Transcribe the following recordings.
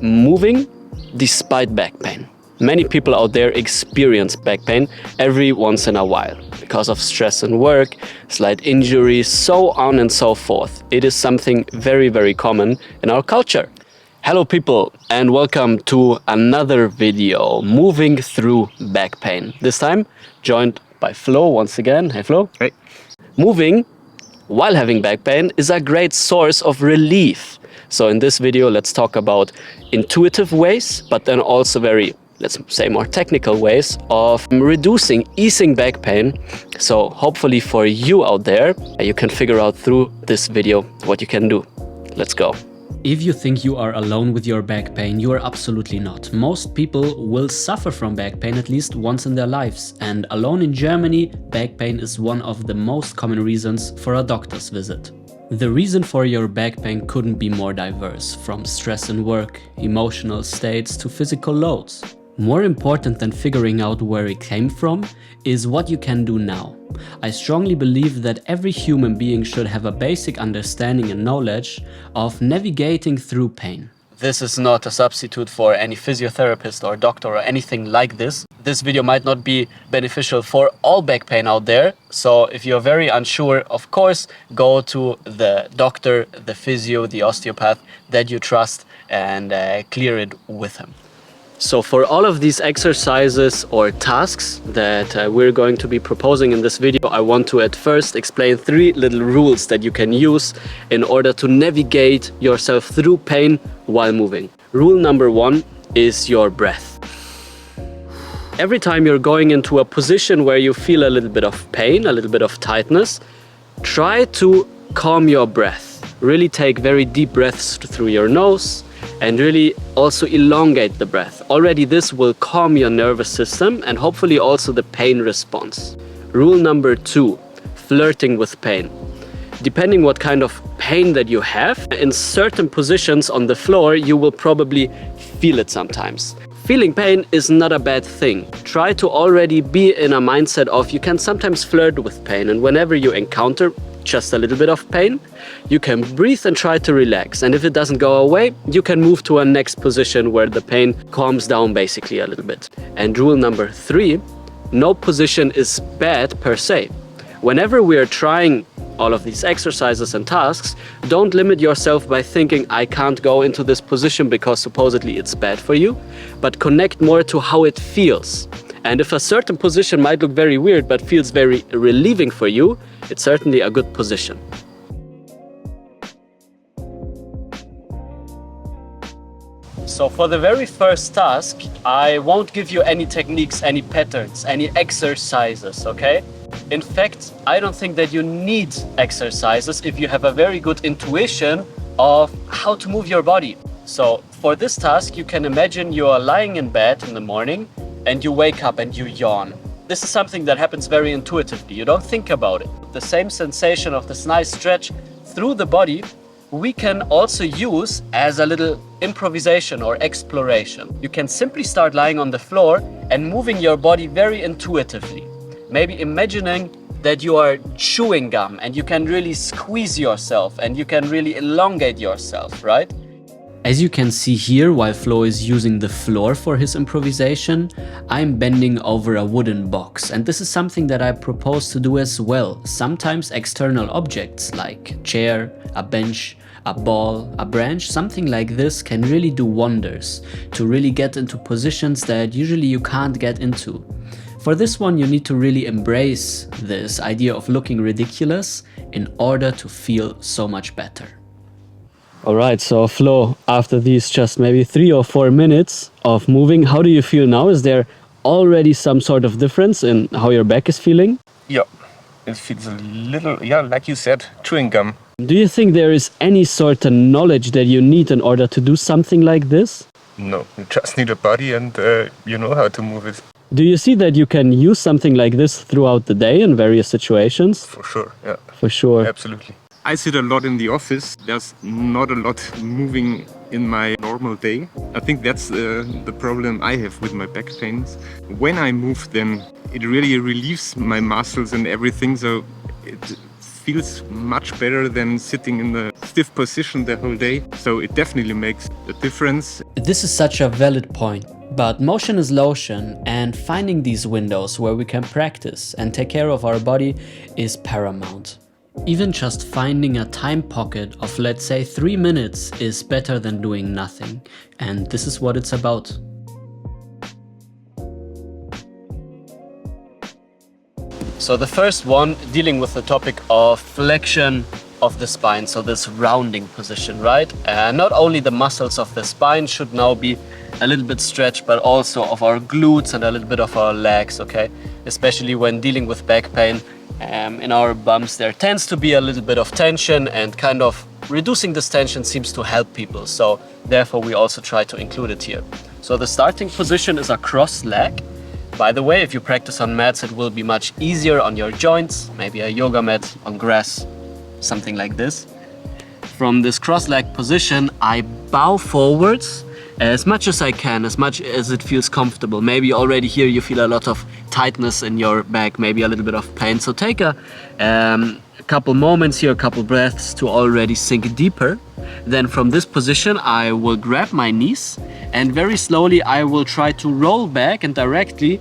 moving despite back pain. Many people out there experience back pain every once in a while because of stress in work, slight injuries, so on and so forth. It is something very, very common in our culture. Hello people, and welcome to another video, moving through back pain. This time joined by Flo once again. Hey Flo. Hey. Moving while having back pain is a great source of relief. So in this video, let's talk about intuitive ways, but then also very, let's say, more technical ways of easing back pain. So hopefully for you out there, you can figure out through this video what you can do. Let's go. If you think you are alone with your back pain, you are absolutely not. Most people will suffer from back pain at least once in their lives. And alone in Germany, back pain is one of the most common reasons for a doctor's visit. The reason for your back pain couldn't be more diverse, from stress in work, emotional states to physical loads. More important than figuring out where it came from is what you can do now. I strongly believe that every human being should have a basic understanding and knowledge of navigating through pain. This is not a substitute for any physiotherapist or doctor or anything like this. This video might not be beneficial for all back pain out there. So if you're very unsure, of course, go to the doctor, the physio, the osteopath that you trust and clear it with him. So for all of these exercises or tasks that we're going to be proposing in this video, I want to at first explain 3 little rules that you can use in order to navigate yourself through pain while moving. Rule number 1 is your breath. Every time you're going into a position where you feel a little bit of pain, a little bit of tightness, try to calm your breath. Really take very deep breaths through your nose and really also elongate the breath. Already this will calm your nervous system and hopefully also the pain response. Rule number 2, flirting with pain. Depending what kind of pain that you have, in certain positions on the floor, you will probably feel it sometimes. Feeling pain is not a bad thing. Try to already be in a mindset of you can sometimes flirt with pain, and whenever you encounter just a little bit of pain, you can breathe and try to relax. And if it doesn't go away, you can move to a next position where the pain calms down basically a little bit. And rule number 3, no position is bad per se. Whenever we are trying all of these exercises and tasks, don't limit yourself by thinking I can't go into this position because supposedly it's bad for you, but connect more to how it feels. And if a certain position might look very weird but feels very relieving for you, it's certainly a good position. So for the very first task, I won't give you any techniques, any patterns, any exercises, okay? In fact, I don't think that you need exercises if you have a very good intuition of how to move your body. So for this task, you can imagine you are lying in bed in the morning and you wake up and you yawn. This is something that happens very intuitively. You don't think about it. The same sensation of this nice stretch through the body, we can also use as a little improvisation or exploration. You can simply start lying on the floor and moving your body very intuitively. Maybe imagining that you are chewing gum and you can really squeeze yourself and you can really elongate yourself, right? As you can see here, while Flo is using the floor for his improvisation, I'm bending over a wooden box, and this is something that I propose to do as well. Sometimes external objects like a chair, a bench, a ball, a branch, something like this can really do wonders to really get into positions that usually you can't get into. For this one, you need to really embrace this idea of looking ridiculous in order to feel so much better. All right, so Flo, after these just maybe 3 or 4 minutes of moving, how do you feel now? Is there already some sort of difference in how your back is feeling? Yeah, it feels a little, like you said, chewing gum. Do you think there is any sort of knowledge that you need in order to do something like this? No, you just need a body and you know how to move it. Do you see that you can use something like this throughout the day in various situations? For sure, yeah. For sure. Absolutely. I sit a lot in the office. There's not a lot moving in my normal day. I think that's the problem I have with my back pains. When I move, then it really relieves my muscles and everything, so it feels much better than sitting in the stiff position the whole day. So it definitely makes a difference. This is such a valid point. But motion is lotion, and finding these windows where we can practice and take care of our body is paramount. Even just finding a time pocket of, let's say, 3 minutes is better than doing nothing. And this is what it's about. So the first one, dealing with the topic of flexion of the spine, so this rounding position, right? Not only the muscles of the spine should now be a little bit stretched, but also of our glutes and a little bit of our legs, okay? Especially when dealing with back pain, in our bums there tends to be a little bit of tension, and kind of reducing this tension seems to help people. So therefore we also try to include it here. So the starting position is a cross leg. By the way, if you practice on mats, it will be much easier on your joints, maybe a yoga mat on grass, something like this. From this cross leg position, I bow forwards as much as I can, as much as it feels comfortable. Maybe already here you feel a lot of tightness in your back, maybe a little bit of pain. So take a couple moments here, a couple breaths to already sink deeper. Then from this position, I will grab my knees and very slowly I will try to roll back and directly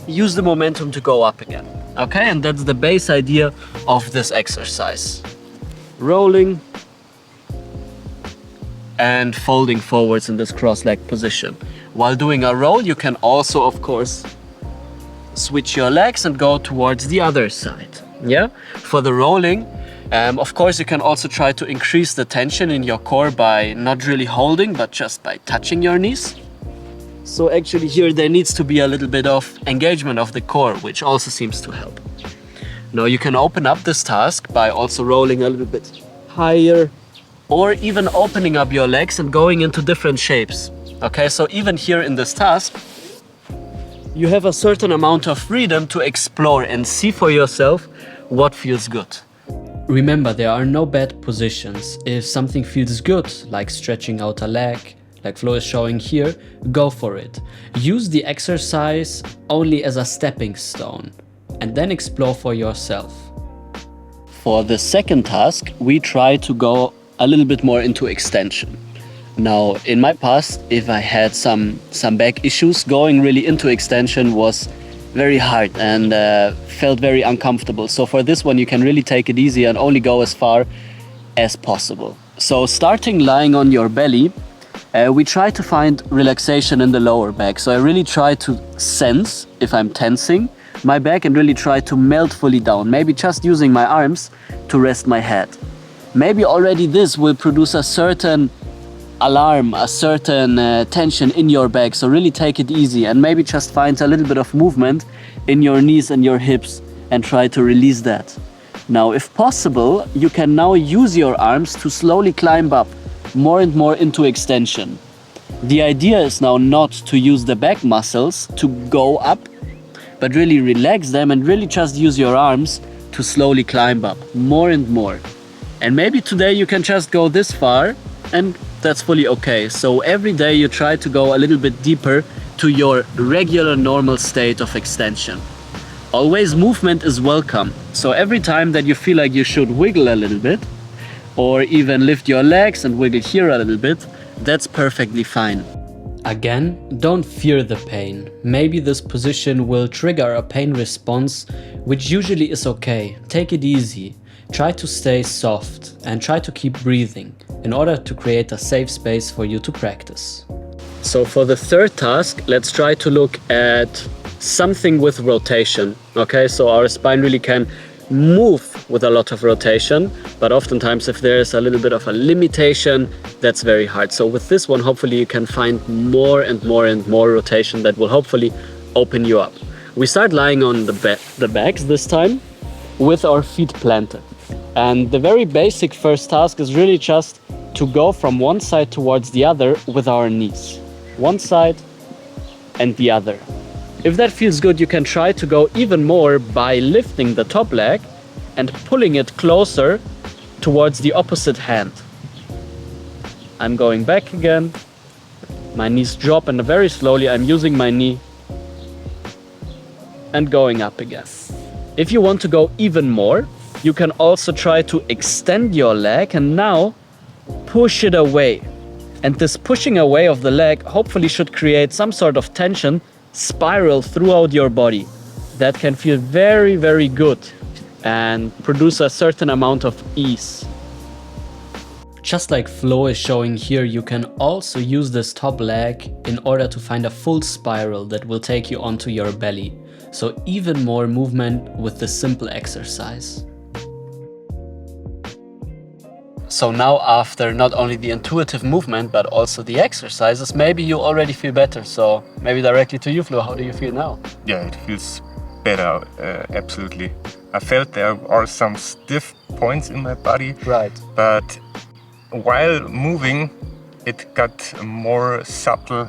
use the momentum to go up again. Okay, and that's the base idea of this exercise. Rolling and folding forwards in this cross-leg position. While doing a roll, you can also, of course, switch your legs and go towards the other side. Yeah? For the rolling, of course, you can also try to increase the tension in your core by not really holding, but just by touching your knees. So actually here there needs to be a little bit of engagement of the core, which also seems to help. Now you can open up this task by also rolling a little bit higher, or even opening up your legs and going into different shapes. Okay, so even here in this task, you have a certain amount of freedom to explore and see for yourself what feels good. Remember, there are no bad positions. If something feels good, like stretching out a leg, like Flo is showing here, go for it. Use the exercise only as a stepping stone and then explore for yourself. For the second task, we try to go a little bit more into extension. Now, in my past, if I had some back issues, going really into extension was very hard and felt very uncomfortable. So for this one, you can really take it easy and only go as far as possible. So starting lying on your belly, we try to find relaxation in the lower back. So I really try to sense if I'm tensing my back and really try to melt fully down. Maybe just using my arms to rest my head. Maybe already this will produce a certain alarm, a certain tension in your back. So really take it easy and maybe just find a little bit of movement in your knees and your hips and try to release that. Now, if possible, you can now use your arms to slowly climb up more and more into extension. The idea is now not to use the back muscles to go up, but really relax them and really just use your arms to slowly climb up more and more. And maybe today you can just go this far and that's fully okay. So every day you try to go a little bit deeper to your regular normal state of extension. Always movement is welcome. So every time that you feel like you should wiggle a little bit or even lift your legs and wiggle here a little bit, that's perfectly fine. Again, don't fear the pain. Maybe this position will trigger a pain response, which usually is okay. Take it easy. Try to stay soft and try to keep breathing in order to create a safe space for you to practice. So for the third task, let's try to look at something with rotation. Okay, so our spine really can move with a lot of rotation, but oftentimes if there's a little bit of a limitation, that's very hard. So with this one, hopefully you can find more and more and more rotation that will hopefully open you up. We start lying on the backs this time with our feet planted. And the very basic first task is really just to go from one side towards the other with our knees. One side and the other. If that feels good, you can try to go even more by lifting the top leg and pulling it closer towards the opposite hand. I'm going back again. My knees drop and very slowly I'm using my knee and going up again. If you want to go even more, You can also try to extend your leg and now push it away. And this pushing away of the leg hopefully should create some sort of tension spiral throughout your body. That can feel very, very good and produce a certain amount of ease. Just like Flo is showing here, you can also use this top leg in order to find a full spiral that will take you onto your belly. So even more movement with this simple exercise. So now after not only the intuitive movement but also the exercises, maybe you already feel better. So maybe directly to you, Flo, how do you feel now? Yeah, it feels better, absolutely. I felt there are some stiff points in my body, Right. but while moving, it got more subtle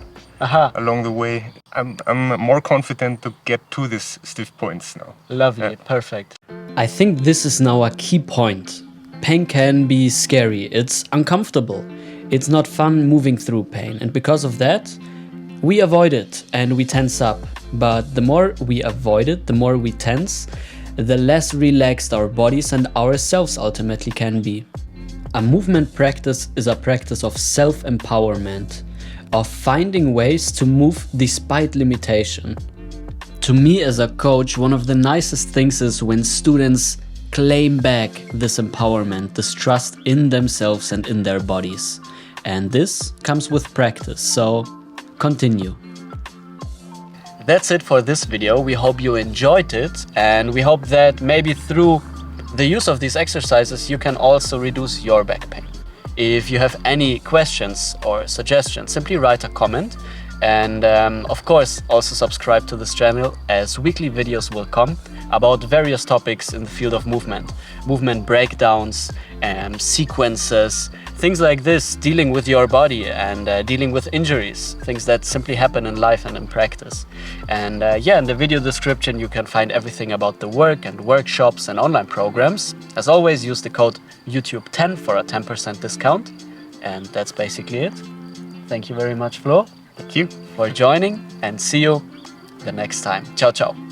along the way. I'm more confident to get to these stiff points now. Lovely, perfect. I think this is now a key point. Pain can be scary, it's uncomfortable, it's not fun moving through pain, and because of that, we avoid it and we tense up. But the more we avoid it, the more we tense, the less relaxed our bodies and ourselves ultimately can be. A movement practice is a practice of self-empowerment, of finding ways to move despite limitation. To me as a coach, one of the nicest things is when students claim back this empowerment, this trust in themselves and in their bodies. And this comes with practice, so continue. That's it for this video. We hope you enjoyed it, and we hope that maybe through the use of these exercises you can also reduce your back pain. If you have any questions or suggestions, simply write a comment, and of course also subscribe to this channel, as weekly videos will come about various topics in the field of movement breakdowns, sequences, things like this, dealing with your body and dealing with injuries, things that simply happen in life and in practice. And yeah, in the video description you can find everything about the work and workshops and online programs. As always, use the code YouTube10 for a 10% discount. And that's basically it. Thank you very much, Flo. Thank you. For joining, and see you the next time. Ciao, ciao.